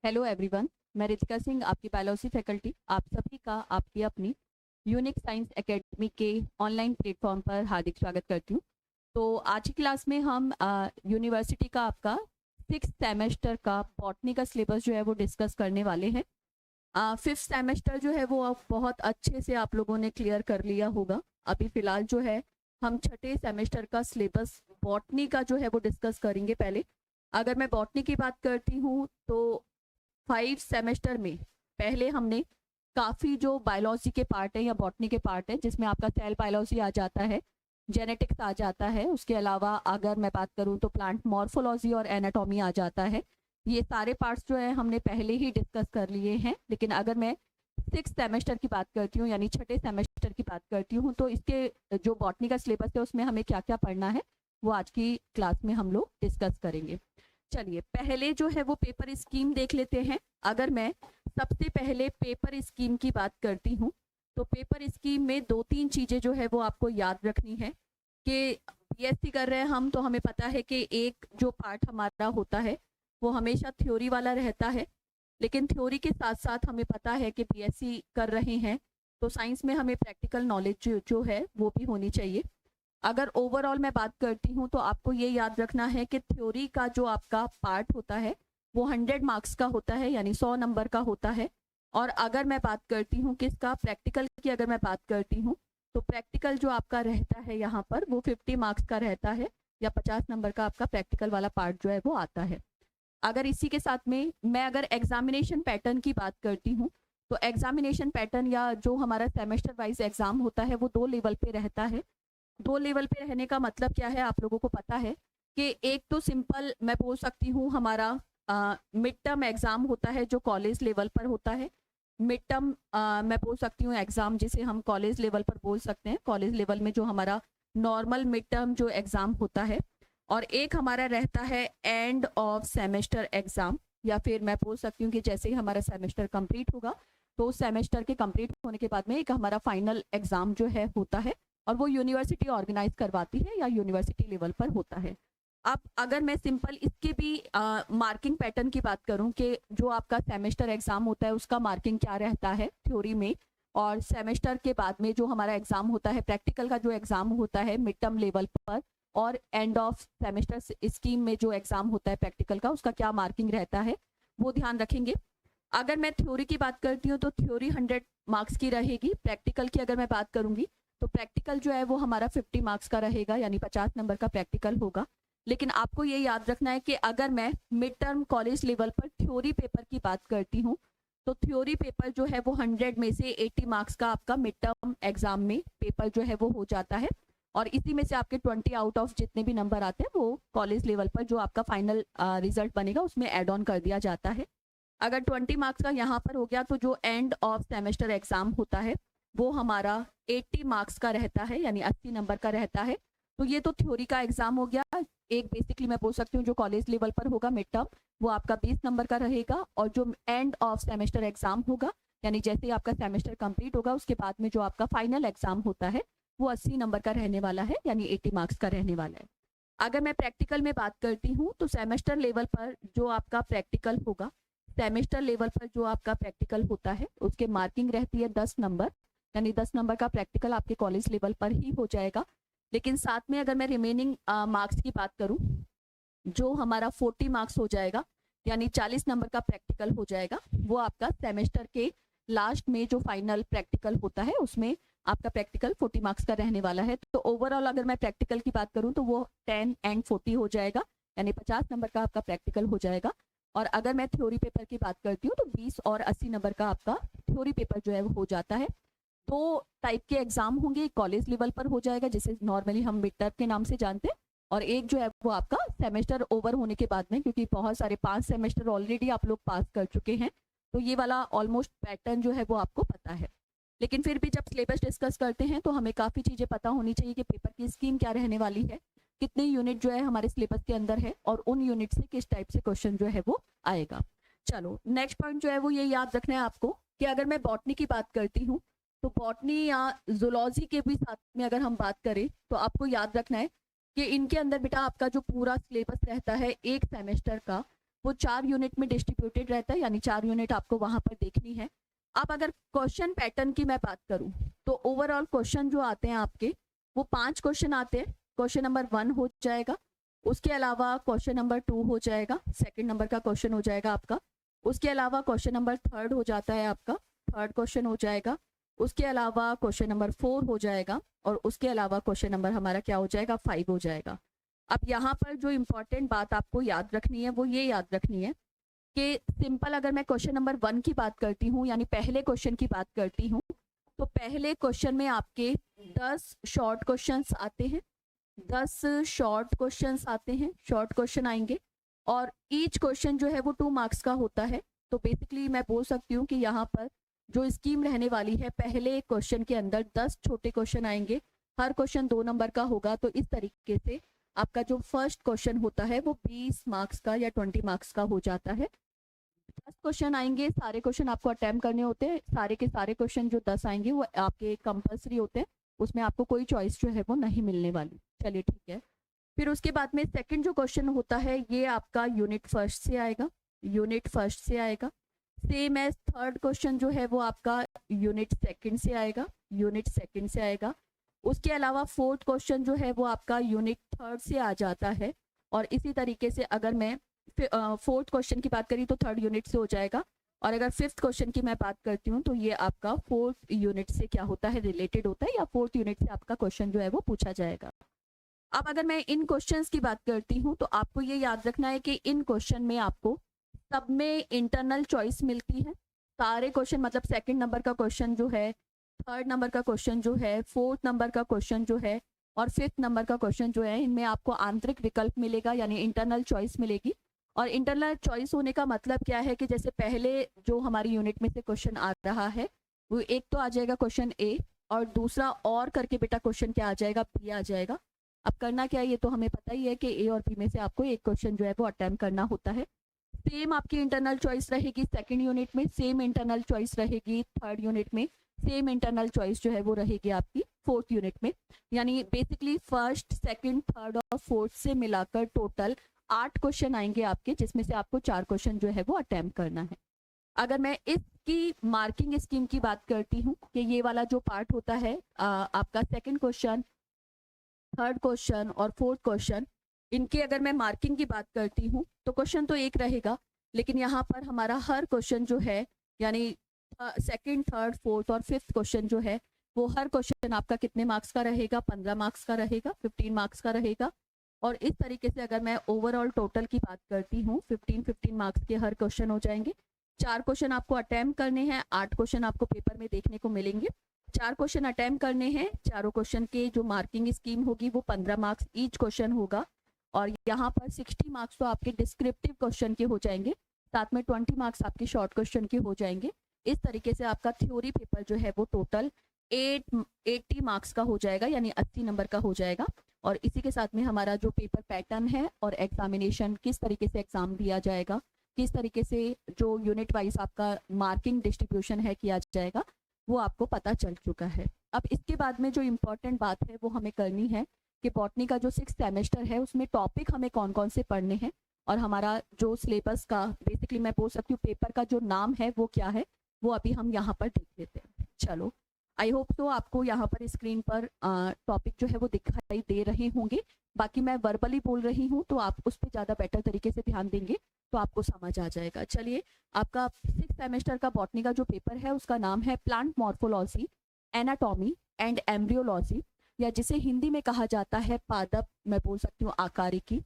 Hello everyone, मैं रितिका सिंह, आपकी biology faculty. आप सभी का आपकी अपनी यूनिक साइंस एकेडमी के ऑनलाइन प्लेटफॉर्म पर हार्दिक स्वागत करती हूँ। तो आज की क्लास में हम यूनिवर्सिटी का आपका 6th सेमेस्टर का बॉटनी का सिलेबस जो है वो डिस्कस करने वाले हैं। 5th सेमेस्टर जो है वो अब बहुत अच्छे से आप लोगों ने क्लियर कर लिया होगा। अभी फिलहाल जो है हम छठे सेमेस्टर का सिलेबस बॉटनी का जो है वो डिस्कस करेंगे। पहले अगर मैं बॉटनी की बात करती हूँ तो 5 सेमेस्टर में पहले हमने काफ़ी जो बायोलॉजी के पार्ट है या बॉटनी के पार्ट है, जिसमें आपका सेल बायोलॉजी आ जाता है, जेनेटिक्स आ जाता है, उसके अलावा अगर मैं बात करूं तो प्लांट मॉर्फोलॉजी और एनाटॉमी आ जाता है। ये सारे पार्ट्स जो है हमने पहले ही डिस्कस कर लिए हैं। लेकिन अगर मैं 6th सेमेस्टर की बात करती हूँ यानी छठे सेमेस्टर की बात करती हूँ तो इसके जो बॉटनी का सिलेबस है उसमें हमें क्या क्या पढ़ना है वो आज की क्लास में हम लोग डिस्कस करेंगे। चलिए पहले जो है वो पेपर स्कीम देख लेते हैं। अगर मैं सबसे पहले पेपर स्कीम की बात करती हूँ तो पेपर स्कीम में 2-3 चीज़ें जो है वो आपको याद रखनी है कि बीएससी कर रहे हैं हम तो हमें पता है कि एक जो पार्ट हमारा होता है वो हमेशा थ्योरी वाला रहता है। लेकिन थ्योरी के साथ साथ हमें पता है कि बीएससी कर रहे हैं तो साइंस में हमें प्रैक्टिकल नॉलेज जो है वो भी होनी चाहिए। अगर ओवरऑल मैं बात करती हूँ तो आपको ये याद रखना है कि थ्योरी का जो आपका पार्ट होता है वो 100 मार्क्स का होता है, यानी 100 नंबर का होता है। और अगर मैं बात करती हूँ किसका, प्रैक्टिकल की अगर मैं बात करती हूँ तो प्रैक्टिकल जो आपका रहता है यहाँ पर वो 50 मार्क्स का रहता है, या 50 नंबर का आपका प्रैक्टिकल वाला पार्ट जो है वो आता है। अगर इसी के साथ में मैं अगर एग्जामिनेशन पैटर्न की बात करती हूँ तो एग्जामिनेशन पैटर्न या जो हमारा सेमेस्टर वाइज एग्जाम होता है वो 2 लेवल पे रहता है। 2 लेवल पे रहने का मतलब क्या है, आप लोगों को पता है कि एक तो सिंपल मैं बोल सकती हूँ हमारा मिड टर्म एग्जाम होता है जो कॉलेज लेवल पर होता है। मिड टर्म मैं बोल सकती हूँ एग्जाम जिसे हम कॉलेज लेवल पर बोल सकते हैं, कॉलेज लेवल में जो हमारा नॉर्मल मिड टर्म जो एग्जाम होता है। और एक हमारा रहता है एंड ऑफ सेमेस्टर एग्जाम, या फिर मैं बोल सकती हूँ कि जैसे ही हमारा सेमेस्टर कंप्लीट होगा तो उस सेमेस्टर के कंप्लीट होने के बाद में एक हमारा फाइनल एग्जाम जो है होता है, और वो यूनिवर्सिटी ऑर्गेनाइज करवाती है या यूनिवर्सिटी लेवल पर होता है। अब अगर मैं सिंपल इसके भी मार्किंग पैटर्न की बात करूं कि जो आपका सेमेस्टर एग्जाम होता है उसका मार्किंग क्या रहता है थ्योरी में, और सेमेस्टर के बाद में जो हमारा एग्जाम होता है प्रैक्टिकल का जो एग्जाम होता है मिड टर्म लेवल पर, और एंड ऑफ सेमेस्टर स्कीम में जो एग्जाम होता है प्रैक्टिकल का उसका क्या मार्किंग रहता है वो ध्यान रखेंगे। अगर मैं थ्योरी की बात करती हूँ तो थ्योरी 100 मार्क्स की रहेगी। प्रैक्टिकल की अगर मैं बात करूंगी तो प्रैक्टिकल जो है वो हमारा 50 मार्क्स का रहेगा, यानी 50 नंबर का प्रैक्टिकल होगा। लेकिन आपको ये याद रखना है कि अगर मैं मिड टर्म कॉलेज लेवल पर थ्योरी पेपर की बात करती हूँ तो थ्योरी पेपर जो है वो 100 में से 80 मार्क्स का आपका मिड टर्म एग्जाम में पेपर जो है वो हो जाता है, और इसी में से आपके 20 आउट ऑफ जितने भी नंबर आते हैं वो कॉलेज लेवल पर जो आपका फाइनल रिजल्ट बनेगा उसमें एड ऑन कर दिया जाता है। अगर 20 मार्क्स का यहाँ पर हो गया तो जो एंड ऑफ सेमेस्टर एग्जाम होता है वो हमारा 80 मार्क्स का रहता है, यानी 80 नंबर का रहता है। तो ये तो थ्योरी का एग्जाम हो गया। एक बेसिकली मैं बोल सकती हूँ जो कॉलेज लेवल पर होगा मिड टर्म वो आपका 20 नंबर का रहेगा, और जो एंड ऑफ सेमेस्टर एग्जाम होगा यानी जैसे ही आपका सेमेस्टर कंप्लीट होगा उसके बाद में जो आपका फाइनल एग्जाम होता है वो 80 नंबर का रहने वाला है, यानी 80 मार्क्स का रहने वाला है। अगर मैं प्रैक्टिकल में बात करती हूँ तो सेमेस्टर लेवल पर जो आपका प्रैक्टिकल होगा, सेमेस्टर लेवल पर जो आपका प्रैक्टिकल होता है उसके मार्किंग रहती है 10 नंबर, यानी 10 नंबर का प्रैक्टिकल आपके कॉलेज लेवल पर ही हो जाएगा। लेकिन साथ में अगर मैं रिमेनिंग मार्क्स की बात करूं जो हमारा 40 मार्क्स हो जाएगा, यानी 40 नंबर का प्रैक्टिकल हो जाएगा, वो आपका सेमेस्टर के लास्ट में जो फाइनल प्रैक्टिकल होता है उसमें आपका प्रैक्टिकल 40 मार्क्स का रहने वाला है। तो ओवरऑल अगर मैं प्रैक्टिकल की बात करूं तो वो 10 एंड 40 हो जाएगा, यानी 50 नंबर का आपका प्रैक्टिकल हो जाएगा। और अगर मैं थ्योरी पेपर की बात करती हूँ तो 20 और 80 नंबर का आपका थ्योरी पेपर जो है वो हो जाता है। 2 टाइप के एग्जाम होंगे, कॉलेज लेवल पर हो जाएगा जिसे नॉर्मली हम मिड टर्म के नाम से जानते हैं, और एक जो है वो आपका सेमेस्टर ओवर होने के बाद में, क्योंकि बहुत सारे 5 सेमेस्टर ऑलरेडी आप लोग पास कर चुके हैं तो ये वाला ऑलमोस्ट पैटर्न जो है वो आपको पता है। लेकिन फिर भी जब सिलेबस डिस्कस करते हैं तो हमें काफ़ी चीज़ें पता होनी चाहिए कि पेपर की स्कीम क्या रहने वाली है, कितने यूनिट जो है हमारे सिलेबस के अंदर है, और उन यूनिट से किस टाइप से क्वेश्चन जो है वो आएगा। चलो नेक्स्ट पॉइंट जो है वो ये याद रखना है आपको कि अगर मैं बॉटनी की बात करती हूँ तो बॉटनी या जूलॉजी के भी साथ में अगर हम बात करें तो आपको याद रखना है कि इनके अंदर बेटा आपका जो पूरा सिलेबस रहता है एक सेमेस्टर का वो 4 यूनिट में डिस्ट्रीब्यूटेड रहता है, यानी 4 यूनिट आपको वहां पर देखनी है। अब अगर क्वेश्चन पैटर्न की मैं बात करूं तो ओवरऑल क्वेश्चन जो आते हैं आपके वो 5 क्वेश्चन आते हैं। क्वेश्चन नंबर 1 हो जाएगा, उसके अलावा क्वेश्चन नंबर 2 हो जाएगा, सेकंड नंबर का क्वेश्चन हो जाएगा आपका। उसके अलावा क्वेश्चन नंबर 3 हो जाता है आपका, थर्ड क्वेश्चन हो जाएगा। उसके अलावा क्वेश्चन नंबर 4 हो जाएगा और उसके अलावा क्वेश्चन नंबर हमारा क्या हो जाएगा, 5 हो जाएगा। अब यहाँ पर जो इम्पोर्टेंट बात आपको याद रखनी है वो ये याद रखनी है कि सिंपल अगर मैं क्वेश्चन नंबर 1 की बात करती हूँ, यानी पहले क्वेश्चन की बात करती हूँ, तो पहले क्वेश्चन में आपके 10 शॉर्ट क्वेश्चंस आते हैं, 10 शॉर्ट क्वेश्चंस आते हैं, शॉर्ट क्वेश्चन आएंगे और ईच क्वेश्चन जो है वो 2 मार्क्स का होता है। तो बेसिकली मैं बोल सकती हूँ कि यहाँ पर जो स्कीम रहने वाली है, पहले क्वेश्चन के अंदर 10 छोटे क्वेश्चन आएंगे, हर क्वेश्चन 2 नंबर का होगा। तो इस तरीके से आपका जो फर्स्ट क्वेश्चन होता है वो 20 मार्क्स का या 20 मार्क्स का हो जाता है। 10 क्वेश्चन आएंगे, सारे क्वेश्चन आपको अटेम्प्ट करने होते हैं। सारे के सारे क्वेश्चन जो 10 आएंगे वो आपके कंपलसरी होते हैं, उसमें आपको कोई चॉइस जो है वो नहीं मिलने वाली। चलिए ठीक है। फिर उसके बाद में सेकंड जो क्वेश्चन होता है ये आपका यूनिट फर्स्ट से आएगा, यूनिट फर्स्ट से आएगा। सेम एज थर्ड क्वेश्चन जो है वो आपका यूनिट सेकंड से आएगा, यूनिट सेकंड से आएगा। उसके अलावा फोर्थ क्वेश्चन जो है वो आपका यूनिट थर्ड से आ जाता है। और इसी तरीके से अगर मैं फोर्थ क्वेश्चन की बात करी तो थर्ड यूनिट से हो जाएगा, और अगर फिफ्थ क्वेश्चन की मैं बात करती हूँ तो ये आपका फोर्थ यूनिट से क्या होता है, रिलेटेड होता है, या फोर्थ यूनिट से आपका क्वेश्चन जो है वो पूछा जाएगा। अब अगर मैं इन क्वेश्चंस की बात करती हूँ तो आपको ये याद रखना है कि इन क्वेश्चन में आपको सब में इंटरनल चॉइस मिलती है। सारे क्वेश्चन मतलब सेकंड नंबर का क्वेश्चन जो है, थर्ड नंबर का क्वेश्चन जो है, फोर्थ नंबर का क्वेश्चन जो है और फिफ्थ नंबर का क्वेश्चन जो है, इनमें आपको आंतरिक विकल्प मिलेगा, यानी इंटरनल चॉइस मिलेगी। और इंटरनल चॉइस होने का मतलब क्या है कि जैसे पहले जो हमारी यूनिट में से क्वेश्चन आ रहा है वो एक तो आ जाएगा क्वेश्चन ए, और दूसरा और करके बेटा क्वेश्चन क्या आ जाएगा, बी आ जाएगा। अब करना क्या है ये तो हमें पता ही है कि ए और बी में से आपको एक क्वेश्चन जो है वो अटेम्प्ट करना होता है। सेम आपकी इंटरनल चॉइस रहेगी सेकंड यूनिट में, सेम इंटरनल चॉइस रहेगी थर्ड यूनिट में, सेम इंटरनल चॉइस जो है वो रहेगी आपकी फोर्थ यूनिट में। यानी बेसिकली फर्स्ट, सेकंड, थर्ड और फोर्थ से मिलाकर टोटल 8 क्वेश्चन आएंगे आपके, जिसमें से आपको 4 क्वेश्चन जो है वो अटेम्प्ट करना है। अगर मैं इसकी मार्किंग स्कीम की बात करती हूँ कि ये वाला जो पार्ट होता है आपका सेकंड क्वेश्चन, थर्ड क्वेश्चन और फोर्थ क्वेश्चन, इनकी अगर मैं मार्किंग की बात करती हूँ तो क्वेश्चन तो एक रहेगा, लेकिन यहाँ पर हमारा हर क्वेश्चन जो है, यानी सेकंड, थर्ड, फोर्थ और फिफ्थ क्वेश्चन जो है वो हर क्वेश्चन आपका कितने मार्क्स का रहेगा, 15 मार्क्स का रहेगा, 15 मार्क्स का रहेगा। और इस तरीके से अगर मैं ओवरऑल टोटल की बात करती हूँ 15 मार्क्स के हर क्वेश्चन हो जाएंगे। 4 क्वेश्चन आपको अटेम्प्ट करने हैं, 8 क्वेश्चन आपको पेपर में देखने को मिलेंगे। 4 क्वेश्चन अटेम्प्ट करने हैं, चारों क्वेश्चन के जो मार्किंग स्कीम होगी वो 15 मार्क्स ईच क्वेश्चन होगा। और यहाँ पर 60 मार्क्स तो आपके डिस्क्रिप्टिव क्वेश्चन के हो जाएंगे, साथ में 20 मार्क्स आपके शॉर्ट क्वेश्चन के हो जाएंगे। इस तरीके से आपका थ्योरी पेपर जो है वो टोटल 80 मार्क्स का हो जाएगा, यानी 80 नंबर का हो जाएगा। और इसी के साथ में हमारा जो पेपर पैटर्न है और एग्जामिनेशन, किस तरीके से एग्जाम दिया जाएगा, किस तरीके से जो यूनिट वाइज आपका मार्किंग डिस्ट्रीब्यूशन है किया जाएगा, वो आपको पता चल चुका है। अब इसके बाद में जो इम्पोर्टेंट बात है वो हमें करनी है कि बॉटनी का जो 6th सेमेस्टर है उसमें टॉपिक हमें कौन कौन से पढ़ने हैं, और हमारा जो सिलेबस का बेसिकली मैं बोल सकती हूँ पेपर का जो नाम है वो क्या है, वो अभी हम यहाँ पर देख लेते हैं। चलो, आई होप तो आपको यहाँ पर स्क्रीन पर टॉपिक जो है वो दिखाई दे रहे होंगे। बाकी मैं वर्बली बोल रही हूँ तो आप उस पर ज़्यादा बेटर तरीके से ध्यान देंगे तो आपको समझ आ जाएगा। चलिए, आपका 6th सेमेस्टर का बॉटनी का जो पेपर है उसका नाम है plant morphology, anatomy and embryology, या जिसे हिंदी में कहा जाता है पादप, मैं बोल सकती हूँ आकारिकी।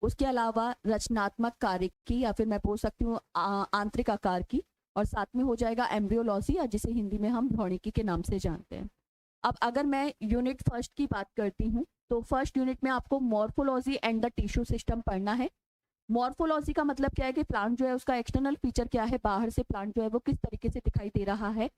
उसके अलावा रचनात्मक कारिकी, या फिर मैं बोल सकती हूँ आंतरिक आकार की, और साथ में हो जाएगा एम्ब्रियोलॉजी, या जिसे हिंदी में हम भ्रूणिकी के नाम से जानते हैं। अब अगर मैं यूनिट फर्स्ट की बात करती हूँ तो फर्स्ट यूनिट में आपको morphology and the tissue system पढ़ना है। मॉर्फोलॉजी का मतलब क्या है कि प्लांट जो है उसका एक्सटर्नल फीचर क्या है, बाहर से प्लांट जो है वो किस तरीके से दिखाई दे रहा है।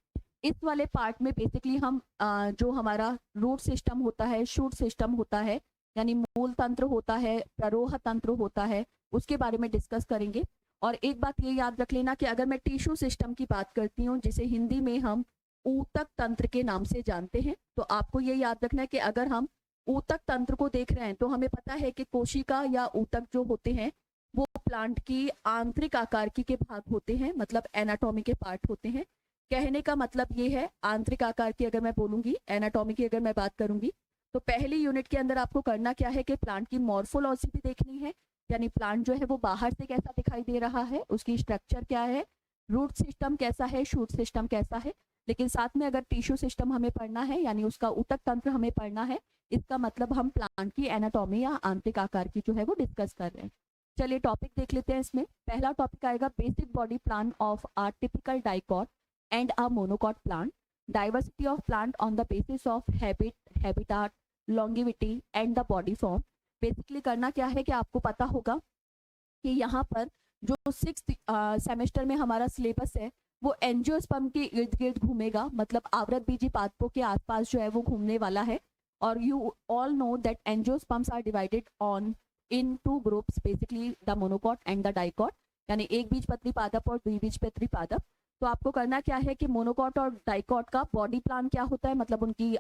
इस वाले पार्ट में बेसिकली हम जो हमारा रूट सिस्टम होता है, शूट सिस्टम होता है, यानी मूल तंत्र होता है, प्ररोह तंत्र होता है, उसके बारे में डिस्कस करेंगे। और एक बात ये याद रख लेना कि अगर मैं टिश्यू सिस्टम की बात करती हूँ जिसे हिंदी में हम ऊतक तंत्र के नाम से जानते हैं, तो आपको ये याद रखना है कि अगर हम ऊतक तंत्र को देख रहे हैं तो हमें पता है कि कोशिका या ऊतक जो होते हैं वो प्लांट की आंतरिक आकारकी के भाग होते हैं, मतलब एनाटॉमी के पार्ट होते हैं। कहने का मतलब ये है, आंतरिक आकार की अगर मैं बोलूंगी, एनाटॉमी की अगर मैं बात करूंगी, तो पहली यूनिट के अंदर आपको करना क्या है कि प्लांट की मॉर्फोलॉजी भी देखनी है, यानी प्लांट जो है वो बाहर से कैसा दिखाई दे रहा है, उसकी स्ट्रक्चर क्या है, रूट सिस्टम कैसा है, शूट सिस्टम कैसा है। लेकिन साथ में अगर टिश्यू सिस्टम हमें पढ़ना है, यानी उसका ऊतक तंत्र हमें पढ़ना है, इसका मतलब हम प्लांट की एनाटॉमी या आंतरिक आकार की जो है वो डिस्कस कर रहे हैं। चलिए टॉपिक देख लेते हैं। इसमें पहला टॉपिक आएगा basic body plan of a typical dicot and a monocot plant, diversity of plant on the basis of habit, habitat, longevity and the body form. Basically करना क्या है कि आपको पता होगा कि यहाँ पर जो 6th सेमेस्टर में हमारा सिलेबस है वो एंजियोस्पर्म के इर्द गिर्द घूमेगा, मतलब आवृत बीजी पादपों के आसपास जो है वो घूमने वाला है। और you all know that angiosperms are divided on in 2 groups, basically the monocot and the dicot, यानी एक बीजपत्री पादप और द्विबीजपत्री पादप। तो आपको करना क्या है कि मोनोकॉट और डाइकॉट का बॉडी प्लान क्या होता है, मतलब उनकी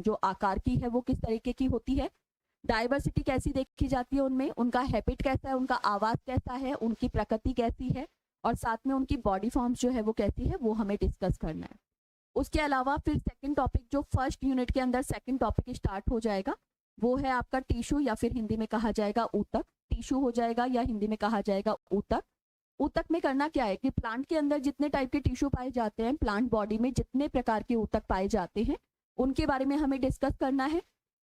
जो आकार की है वो किस तरीके की होती है, डाइवर्सिटी कैसी देखी जाती है उनमें, उनका हैबिट कैसा है, उनका आवास कैसा है, उनकी प्रकृति कैसी है, और साथ में उनकी बॉडी फॉर्म्स जो है वो कैसी है, वो हमें डिस्कस करना है। उसके अलावा फिर सेकंड टॉपिक, जो फर्स्ट यूनिट के अंदर सेकंड टॉपिक स्टार्ट हो जाएगा, वो है आपका टिश्यू, या फिर हिंदी में कहा जाएगा ऊतक। टिश्यू हो जाएगा या हिंदी में कहा जाएगा ऊतक। ऊतक में करना क्या है कि प्लांट के अंदर जितने टाइप के टिश्यू पाए जाते हैं, प्लांट बॉडी में जितने प्रकार के ऊतक पाए जाते हैं, उनके बारे में हमें डिस्कस करना है।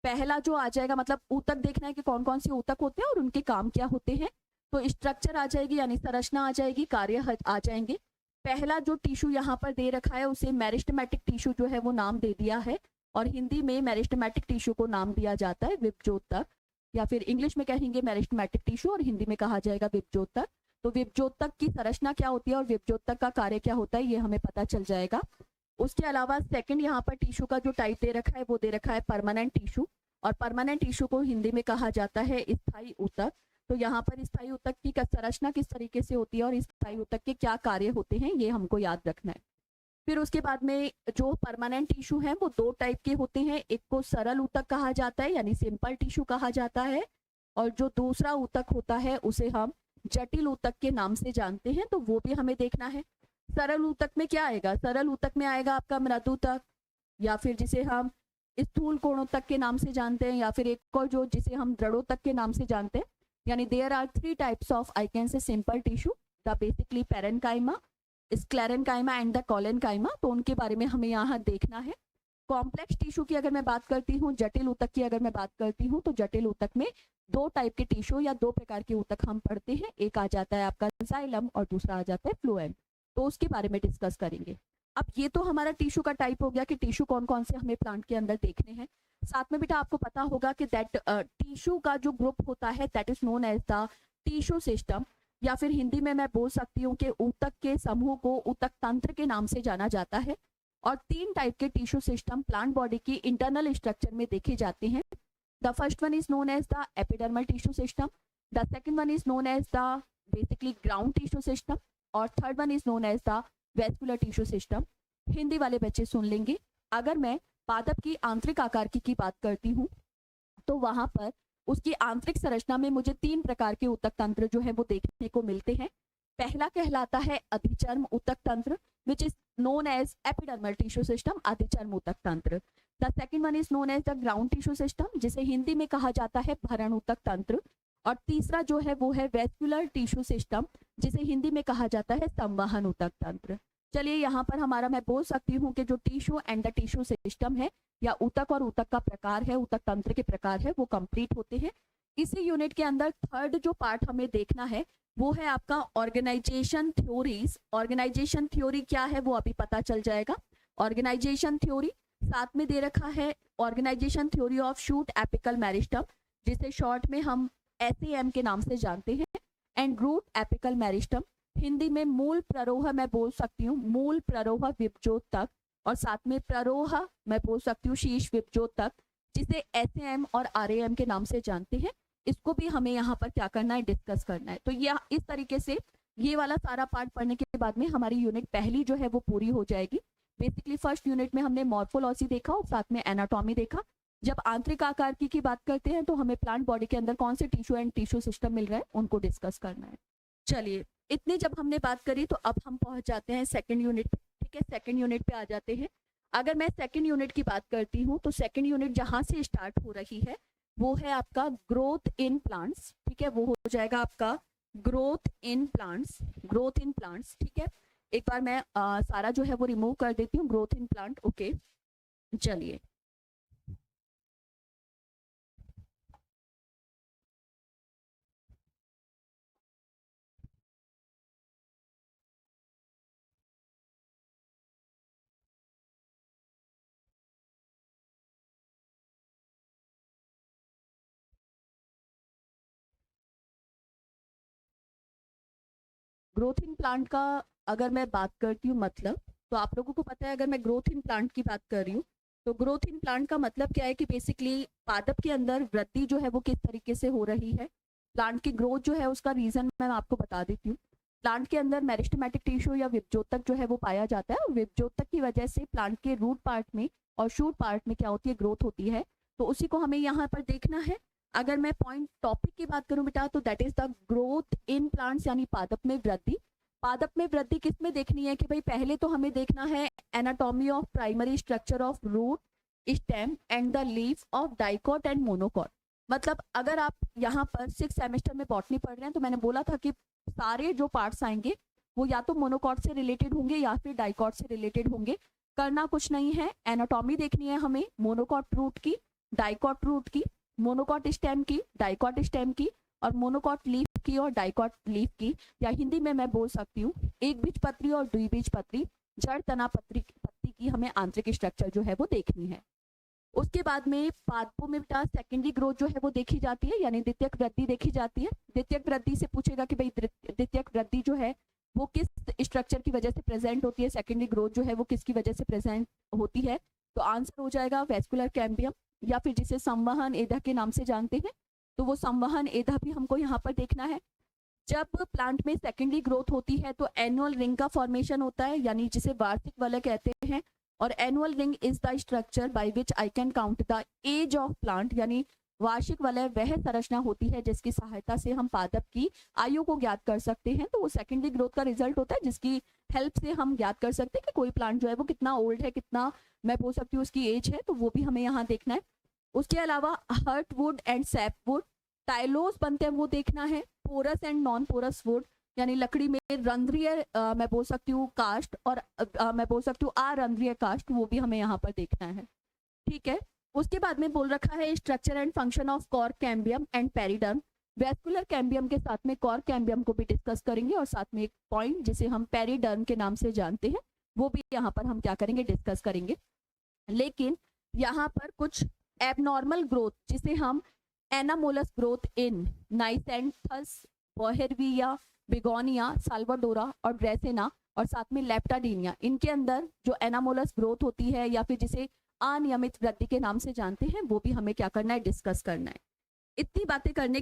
पहला जो आ जाएगा, मतलब ऊतक देखना है कि कौन कौन से ऊतक होते हैं और उनके काम क्या होते हैं। तो स्ट्रक्चर आ जाएगी, यानी संरचना आ जाएगी, कार्य आ जाएंगे। पहला जो टिश्यू यहाँ पर दे रखा है उसे मेरिस्टेमेटिक टिश्यू जो है वो नाम दे दिया है, और हिंदी में मेरिस्टेमेटिक टिश्यू को नाम दिया जाता है विपज्योतक, या फिर इंग्लिश में कहेंगे मेरिस्टेमेटिक टिश्यू और हिंदी में कहा जाएगा विपज्योतक। तो विपज्योतक की संरचना क्या होती है और विपज्योतक का कार्य क्या होता है, ये हमें पता चल जाएगा। उसके अलावा सेकंड यहाँ पर टिश्यू का जो टाइप दे रखा है वो दे रखा है परमानेंट टिश्यू, और परमानेंट टिश्यू को हिंदी में कहा जाता है स्थायी ऊतक। तो यहाँ पर स्थायी ऊतक की संरचना किस तरीके से होती है और स्थायी ऊतक के क्या कार्य होते हैं, ये हमको याद रखना है। फिर उसके बाद में जो परमानेंट टिश्यू है वो 2 टाइप के होते हैं, एक को सरल ऊतक कहा जाता है, यानी सिंपल टिश्यू कहा जाता है, और जो दूसरा ऊतक होता है उसे हम जटिल ऊतक के नाम से जानते हैं, तो वो भी हमें देखना है। सरल ऊतक में क्या आएगा, सरल ऊतक में आएगा आपका मृदुतक, या फिर जिसे हम स्थूल कोणोतक के नाम से जानते हैं, या फिर एक और जो जिसे हम दृढ़ोतक के नाम से जानते हैं। यानी there are 3 types of, I can say simple tissue, the basically parenchyma, sclerenchyma and the collenchyma. तो उनके बारे में हमें यहाँ देखना है। कॉम्प्लेक्स टिश्यू की अगर मैं बात करती हूँ, जटिल ऊतक की अगर मैं बात करती हूँ, तो जटिल ऊतक में 2 टाइप के टिश्यू या 2 प्रकार के ऊतक हम पढ़ते हैं। एक आ जाता है आपका जाइलम और दूसरा आ जाता है फ्लोएम, तो उसके बारे में डिस्कस करेंगे। अब ये तो हमारा टिश्यू का टाइप हो गया कि टिश्यू कौन कौन से हमें प्लांट के अंदर देखने हैं। साथ में बेटा आपको पता होगा कि दैट टिश्यू का जो ग्रुप होता है that is known as the tissue system, या फिर हिंदी में मैं बोल सकती हूँ कि ऊतक के समूह को ऊतक तंत्र के नाम से जाना जाता है। और 3 टाइप के टिश्यू सिस्टम प्लांट बॉडी की इंटरनल स्ट्रक्चर में देखे जाते हैं। The first one is known as the epidermal tissue system, the second one is known as the basically ground tissue system, और third one is known as the vascular tissue system. Hindi वाले बच्चे सुन लेंगे। अगर मैं पादप की आंतरिक आकारकी की बात करती हूँ, तो वहां पर उसकी आंतरिक संरचना में मुझे 3 प्रकार के ऊतक तंत्र जो है वो देखने को मिलते हैं। पहला कहलाता है अधिचर्म ऊतक तंत्र, which is known as epidermal tissue system, अधिचर्म ऊतक तंत्र। The second one is known as the ground tissue system, जिसे हिंदी में कहा जाता है भरण ऊतक तंत्र। और तीसरा जो है वो है वेस्कुलर टिश्यू सिस्टम, जिसे हिंदी में कहा जाता है संवहन ऊतक तंत्र। चलिए यहाँ पर हमारा मैं बोल सकती हूँ कि जो tissue and the tissue system है, या ऊतक और ऊतक का प्रकार है, ऊतक तंत्र के प्रकार है, वो कंप्लीट होते हैं। इसी यूनिट के अंदर थर्ड जो पार्ट हमें देखना है वो है आपका ऑर्गेनाइजेशन थ्योरीज। ऑर्गेनाइजेशन थ्योरी क्या है वो अभी पता चल जाएगा। ऑर्गेनाइजेशन थ्योरी साथ में दे रखा है organisation theory of shoot apical meristem, जिसे शॉर्ट में हम SAM के नाम से जानते हैं, and root apical meristem, Hindi में मूल प्ररोह मैं बोल सकती हूँ, मूल प्ररोह विपज्योतक, और साथ में प्ररोह मैं बोल सकती हूँ शीर्ष विपज्योतक, जिसे SAM और RAM के नाम से जानते हैं। इसको भी हमें यहाँ पर क्या करना है, डिस्कस करना है। तो यह इस तरीके से ये वाला सारा पार्ट पढ़ने के बाद में हमारी यूनिट पहली जो है वो पूरी हो जाएगी। बेसिकली फर्स्ट यूनिट में हमने मॉर्फोलॉजी देखा और साथ में एनाटॉमी देखा। जब आंतरिक आकार की बात करते हैं तो हमें प्लांट बॉडी के अंदर कौन से टिश्यू एंड टिश्यू सिस्टम मिल रहा है उनको डिस्कस करना है। चलिए, इतनी जब हमने बात करी तो अब हम पहुंच जाते हैं सेकंड यूनिट पे। ठीक है, सेकंड यूनिट पे आ जाते हैं। अगर मैं सेकंड यूनिट की बात करती हूँ तो सेकंड यूनिट जहां से स्टार्ट हो रही है वो है आपका ग्रोथ इन प्लांट्स। ठीक है, वो हो जाएगा आपका growth in plants. Growth in plants, ठीक है। एक बार मैं सारा जो है वो रिमूव कर देती हूँ, ग्रोथ इन प्लांट। ओके, चलिए। ग्रोथ इन प्लांट का अगर मैं बात करती हूँ मतलब, तो आप लोगों को पता है अगर मैं ग्रोथ इन प्लांट की बात कर रही हूँ तो ग्रोथ इन प्लांट का मतलब क्या है कि बेसिकली पादप के अंदर वृद्धि जो है वो किस तरीके से हो रही है। प्लांट की ग्रोथ जो है उसका रीजन मैं आपको बता देती हूँ। प्लांट के अंदर मेरिस्टेमेटिक टिश्यू या विभजोतक जो है वो पाया जाता है, और विभजोतक की वजह से प्लांट के रूट पार्ट में और शूट पार्ट में क्या होती है, ग्रोथ होती है। तो उसी को हमें यहाँ पर देखना है। अगर मैं पॉइंट टॉपिक की बात करूं बेटा तो that is the growth in plants, यानी पादप में वृद्धि। पादप में वृद्धि किस में देखनी है कि भाई पहले तो हमें देखना है anatomy of primary structure of root, stem and the leaf of dicot and monocot. मतलब अगर आप यहाँ पर 6 सेमेस्टर में बॉटनी पढ़ रहे हैं तो मैंने बोला था कि सारे जो पार्ट्स आएंगे वो या तो मोनोकॉट से रिलेटेड होंगे या फिर डाइकॉट से रिलेटेड होंगे। करना कुछ नहीं है, एनाटॉमी देखनी है हमें मोनोकॉट रूट की, डाइकॉट रूट की, मोनोकॉट स्टेम की, डाइकॉट स्टेम की, और मोनोकॉट लीफ की और डाइकॉट लीफ की। या हिंदी में मैं बोल सकती हूँ एक बीज पत्री और द्विबीज पत्री, जड़ तना पत्ती की हमें आंतरिक स्ट्रक्चर जो है वो देखनी है। उसके बाद में पादपों में बेटा सेकेंडरी ग्रोथ जो है वो देखी जाती है, यानी द्वितीयक वृद्धि देखी जाती है। द्वितीयक वृद्धि से पूछेगा कि भाई द्वितीयक वृद्धि जो है वो किस स्ट्रक्चर की वजह से प्रेजेंट होती है, सेकेंडरी ग्रोथ जो है वो किसकी वजह से प्रेजेंट होती है। तो आंसर हो जाएगा वेस्कुलर कैम्बियम, या फिर जिसे संवहन एधा के नाम से जानते हैं। तो वो संवहन एधा भी हमको यहाँ पर देखना है। जब प्लांट में सेकेंडरी ग्रोथ होती है तो एनुअल रिंग का फॉर्मेशन होता है, यानी जिसे वार्षिक वलय कहते हैं। और annual ring is the structure by which I can count the age of plant, यानी वार्षिक वलय वह संरचना होती है जिसकी सहायता से हम पादप की आयु को ज्ञात कर सकते हैं। तो वो सेकेंडरी ग्रोथ का रिजल्ट होता है जिसकी हेल्प से हम ज्ञात कर सकते हैं कि कोई प्लांट जो है वो कितना ओल्ड है, कितना मैं बोल सकती हूँ उसकी एज है। तो वो भी हमें यहाँ देखना है। उसके अलावा हर्टवुड एंड सैपवुड, टाइलोस बनते हैं वो देखना है। Porous and non porous wood, यानी लकड़ी में रंध्रीय मैं बोल सकती हूँ कास्ट, और मैं बोल सकती हूँ अरंध्रीय कास्ट, वो भी हमें यहाँ पर देखना है। ठीक है, उसके बाद में बोल रखा है structure and function of cork cambium and periderm. Vascular cambium के साथ में कॉर्क कैम्बियम को भी डिस्कस करेंगे, और साथ में एक पॉइंट जिसे हम पेरिडर्म के नाम से जानते हैं वो भी यहाँ पर हम क्या करेंगे, डिस्कस करेंगे। लेकिन यहाँ पर कुछ एबनॉर्मल ग्रोथ जिसे हम एनामोलस ग्रोथ इन नाइसेंथस, बोहेरविया, बिगोनिया, साल्वाडोरा और ड्रेसेना, और साथ में लेप्टाडीनिया, इनके अंदर जो एनामोलस ग्रोथ होती है या फिर जिसे अनियमित वृद्धि के नाम से जानते हैं वो भी हमें क्या करना है, डिस्कस करना है। इतनी बातें करने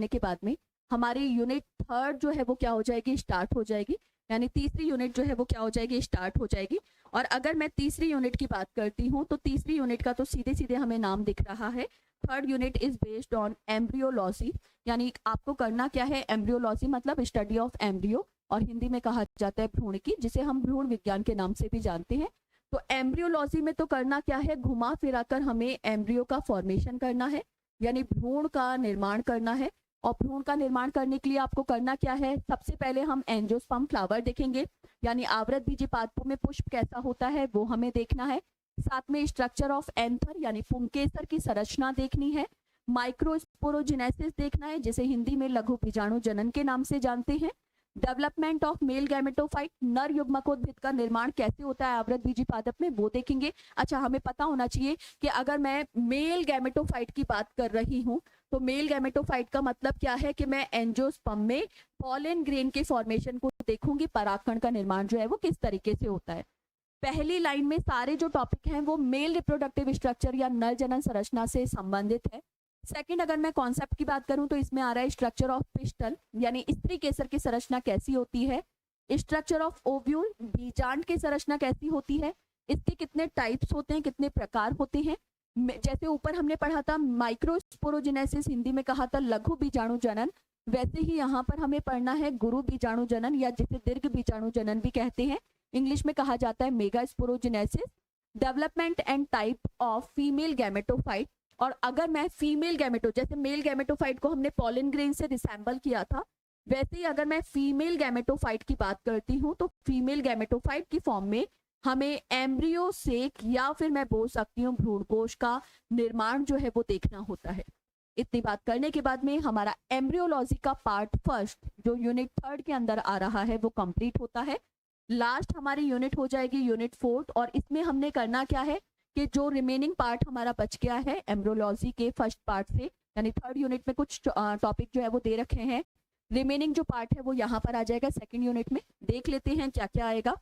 के बाद में हमारी यूनिट थर्ड जो है वो क्या हो जाएगी, स्टार्ट हो जाएगी। यानी तीसरी यूनिट जो है वो क्या हो जाएगी, स्टार्ट हो जाएगी। और अगर मैं तीसरी यूनिट की बात करती हूँ तो तीसरी यूनिट का तो सीधे सीधे हमें नाम दिख रहा है, third unit is based on embryology. यानी आपको करना क्या है, एम्ब्रियोलॉजी मतलब स्टडी ऑफ एम्ब्रियो, और हिंदी में कहा जाता है भ्रूण की, जिसे हम भ्रूण विज्ञान के नाम से भी जानते हैं। तो एम्ब्रियोलॉजी में तो करना क्या है, घुमा फिरा कर हमें एम्ब्रियो का फॉर्मेशन करना है, यानी भ्रूण का निर्माण करना है। और भ्रूण का निर्माण करने के लिए आपको करना क्या है, सबसे पहले हम एंजियोस्पर्म फ्लावर देखेंगे, यानी आवृत बीजी पादपों में पुष्प कैसा होता है वो हमें देखना है। साथ में स्ट्रक्चर ऑफ एंथर यानी पुंकेसर की संरचना देखनी है। माइक्रोस्पोरोजेनेसिस देखना है, जिसे हिंदी में लघु बीजाणु जनन के नाम से जानते हैं। डेवलपमेंट ऑफ मेल गैमेटोफाइट, नर युग्मकोद्भिद का निर्माण कैसे होता है आवृत बीजी पादप में, वो देखेंगे। अच्छा, हमें पता होना चाहिए कि अगर मैं मेल गैमेटोफाइट की बात कर रही हूँ तो मेल गैमेटोफाइट का मतलब क्या है कि मैं एंजियोस्पर्म में पॉलन ग्रेन के फॉर्मेशन को देखूंगी, परागकण का निर्माण जो है वो किस तरीके से होता है। पहली लाइन में सारे जो टॉपिक हैं वो मेल रिप्रोडक्टिव स्ट्रक्चर या नर जनन संरचना से संबंधित है। सेकंड, अगर मैं कॉन्सेप्ट की बात करूं तो इसमें आ रहा है स्ट्रक्चर ऑफ पिस्टल, यानी स्त्री केसर की संरचना कैसी होती है। स्ट्रक्चर ऑफ ओव्यूल, बीजांड की संरचना कैसी होती है, इसके कितने टाइप्स होते हैं, कितने प्रकार होते हैं। जैसे ऊपर हमने पढ़ा था माइक्रोस्पोरोजेनेसिस, हिंदी में कहा था लघु बीजाणु जनन, वैसे ही यहाँ पर हमें पढ़ना है गुरु बीजाणु जनन, या जिसे दीर्घ बीजाणु जनन भी कहते हैं, इंग्लिश में कहा जाता है mega sporogenesis, development and type of female gametophyte. और अगर मैं फीमेल गैमेटो, जैसे मेल गैमेटोफाइट को हमने पॉलन ग्रेन से रिसेंबल किया था, वैसे ही अगर मैं फीमेल गैमेटोफाइट की बात करती हूँ तो फीमेल गैमेटोफाइट की फॉर्म में हमें एम्ब्रियो से, या फिर मैं बोल सकती हूँ भ्रूणकोश का निर्माण जो है वो देखना होता है। इतनी बात करने के बाद में हमारा एम्ब्रियोलॉजी का पार्ट फर्स्ट जो यूनिट 3 के अंदर आ रहा है वो कंप्लीट होता है। लास्ट हमारी यूनिट हो जाएगी यूनिट 4, और इसमें हमने करना क्या है कि जो रिमेनिंग पार्ट हमारा बच गया है एम्ब्रियोलॉजी के फर्स्ट पार्ट से, यानी 3rd यूनिट में कुछ टॉपिक जो है वो दे रखे हैं, रिमेनिंग जो पार्ट है वो यहाँ पर आ जाएगा 2nd यूनिट में। देख लेते हैं क्या क्या आएगा।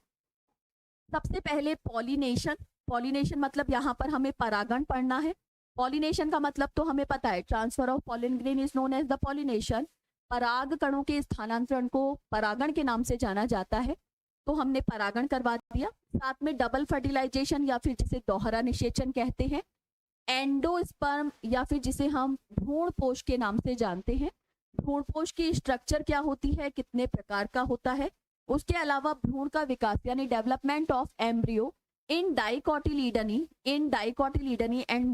सबसे पहले पॉलिनेशन। पॉलिनेशन मतलब यहाँ पर हमें परागण पढ़ना है। पॉलिनेशन का मतलब तो हमें पता है, transfer of pollen grain is known as the pollination. पराग कणों के स्थानांतरण को परागण के नाम से जाना जाता है, तो हमने परागण करवा दिया। साथ में डबल फर्टिलाइजेशन या फिर जिसे दोहरा निषेचन कहते हैं, एंडोस्पर्म या फिर जिसे हम भ्रूणपोष के नाम से जानते हैं। भ्रूणपोष की स्ट्रक्चर क्या होती है, कितने प्रकार का होता है। उसके अलावा भ्रूण का विकास यानी development of embryo in dicotyledonae and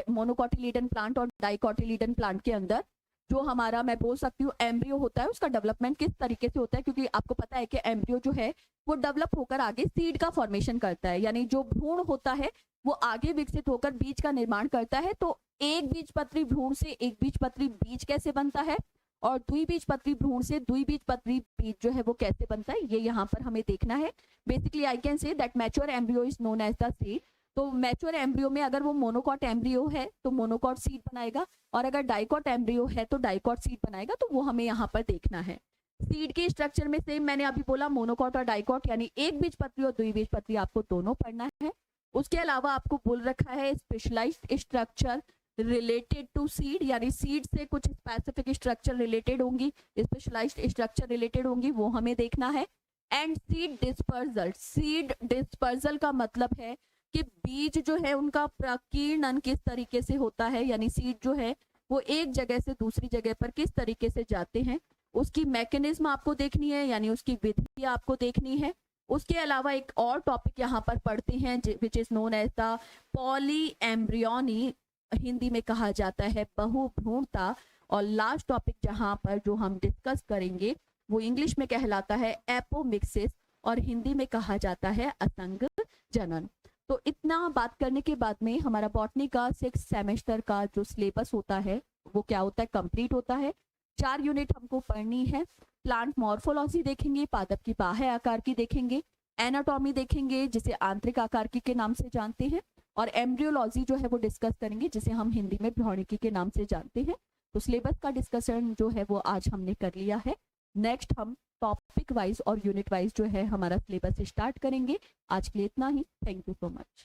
monocotyledon plant और डाइकोटिलीडन प्लांट के अंदर जो हमारा, मैं बोल सकती हूँ, एम्ब्रियो होता है, उसका डेवलपमेंट किस तरीके से होता है, क्योंकि आपको पता है कि एम्ब्रियो जो है वो डेवलप होकर आगे सीड का फॉर्मेशन करता है, यानी जो भ्रूण होता है वो आगे विकसित होकर बीज का निर्माण करता है। तो एक बीजपत्री भ्रूण से एक बीजपत्री बीज कैसे बनता है, और द्विबीजपत्री भ्रूण से द्विबीजपत्री बीज जो है वो कैसे बनता है, ये यहाँ पर हमें देखना है। Basically I can say that mature embryo is known as the seed. तो मैच्योर एम्ब्रियो में अगर वो मोनोकॉट एम्ब्रियो है तो मोनोकॉट सीड बनाएगा, और अगर डाइकॉट एम्ब्रियो है तो डाइकॉट सीड बनाएगा, तो वो हमें यहाँ पर देखना है। सीड के स्ट्रक्चर में सेम मैंने अभी बोला, मोनोकॉट और डाइकॉट, यानी एक बीजपत्री और द्विबीजपत्री आपको दोनों पढ़ना है। उसके अलावा आपको बोल रखा है specialised structure related to seed, यानी सीड से कुछ स्पेसिफिक स्ट्रक्चर रिलेटेड होंगी, स्पेशलाइज्ड स्ट्रक्चर रिलेटेड होंगी, वो हमें देखना है। एंड सीड डिस्पर्जल का मतलब है कि बीज जो है उनका प्रकीर्णन किस तरीके से होता है, यानी सीड जो है वो एक जगह से दूसरी जगह पर किस तरीके से जाते हैं, उसकी मैकेनिज्म आपको देखनी है, यानी उसकी विधि आपको देखनी है। उसके अलावा एक और टॉपिक यहाँ पर पढ़ते हैं which is known as the polyembryony, Hindi में कहा जाता है बहुभ्रूणता। और लास्ट टॉपिक जहाँ पर जो हम डिस्कस करेंगे वो इंग्लिश में कहलाता है एपोमिक्सिस, और हिंदी में कहा जाता है असंग जनन। तो इतना बात करने के बाद में हमारा बॉटनी का 6 सेमेस्टर का जो सिलेबस होता है वो क्या होता है, कंप्लीट होता है। 4 यूनिट हमको पढ़नी है। प्लांट मॉर्फोलॉजी देखेंगे, पादप की बाह्य आकार की देखेंगे, एनाटॉमी देखेंगे जिसे आंतरिक आकार की के नाम से जानते हैं, और एम्ब्रियोलॉजी जो है वो डिस्कस करेंगे जिसे हम हिंदी में भ्रूणिकी के नाम से जानते हैं। तो सिलेबस का डिस्कशन जो है वो आज हमने कर लिया है। नेक्स्ट हम टॉपिक वाइज और यूनिट वाइज जो है हमारा सिलेबस स्टार्ट करेंगे। आज के लिए इतना ही। Thank you so much.